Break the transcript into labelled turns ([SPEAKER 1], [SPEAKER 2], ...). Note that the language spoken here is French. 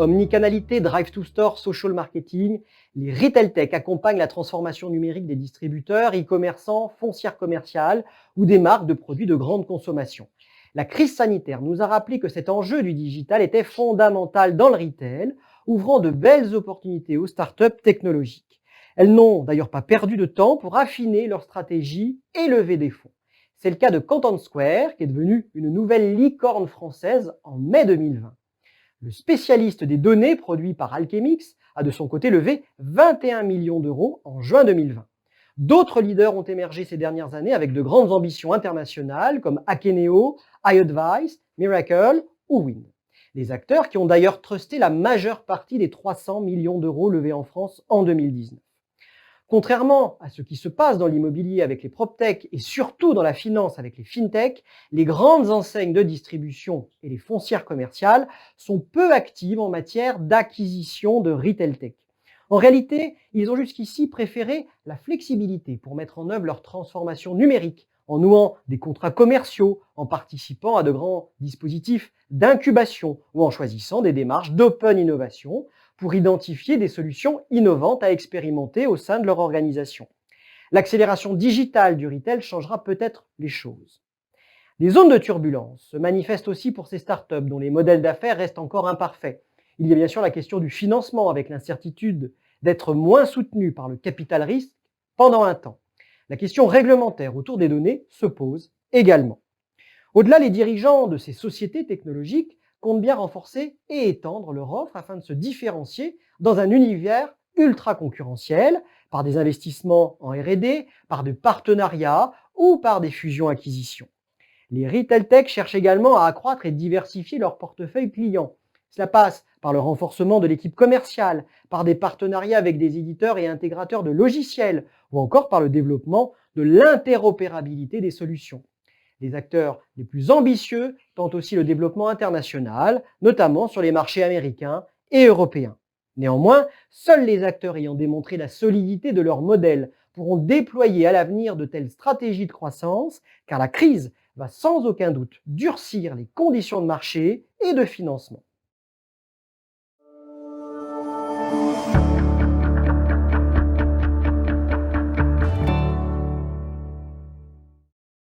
[SPEAKER 1] Omnicanalité, drive to store, social marketing, les retail tech accompagnent la transformation numérique des distributeurs, e-commerçants, foncières commerciales ou des marques de produits de grande consommation. La crise sanitaire nous a rappelé que cet enjeu du digital était fondamental dans le retail, ouvrant de belles opportunités aux startups technologiques. Elles n'ont d'ailleurs pas perdu de temps pour affiner leur stratégie et lever des fonds. C'est le cas de Content Square, qui est devenue une nouvelle licorne française en mai 2020. Le spécialiste des données produit par Alchemix a de son côté levé 21 millions d'euros en juin 2020. D'autres leaders ont émergé ces dernières années avec de grandes ambitions internationales comme Akeneo, iAdvice, Miracle ou Win. Des acteurs qui ont d'ailleurs trusté la majeure partie des 300 millions d'euros levés en France en 2019. Contrairement à ce qui se passe dans l'immobilier avec les proptech et surtout dans la finance avec les fintech, les grandes enseignes de distribution et les foncières commerciales sont peu actives en matière d'acquisition de retail tech. En réalité, ils ont jusqu'ici préféré la flexibilité pour mettre en œuvre leur transformation numérique, en nouant des contrats commerciaux, en participant à de grands dispositifs d'incubation ou en choisissant des démarches d'open innovation pour identifier des solutions innovantes à expérimenter au sein de leur organisation. L'accélération digitale du retail changera peut-être les choses. Les zones de turbulence se manifestent aussi pour ces startups dont les modèles d'affaires restent encore imparfaits. Il y a bien sûr la question du financement avec l'incertitude d'être moins soutenu par le capital risque pendant un temps. La question réglementaire autour des données se pose également. Au-delà, les dirigeants de ces sociétés technologiques comptent bien renforcer et étendre leur offre afin de se différencier dans un univers ultra concurrentiel par des investissements en R&D, par des partenariats ou par des fusions-acquisitions. Les retail tech cherchent également à accroître et diversifier leur portefeuille client. Cela passe par le renforcement de l'équipe commerciale, par des partenariats avec des éditeurs et intégrateurs de logiciels, ou encore par le développement de l'interopérabilité des solutions. Les acteurs les plus ambitieux tentent aussi le développement international, notamment sur les marchés américains et européens. Néanmoins, seuls les acteurs ayant démontré la solidité de leur modèle pourront déployer à l'avenir de telles stratégies de croissance, car la crise va sans aucun doute durcir les conditions de marché et de financement.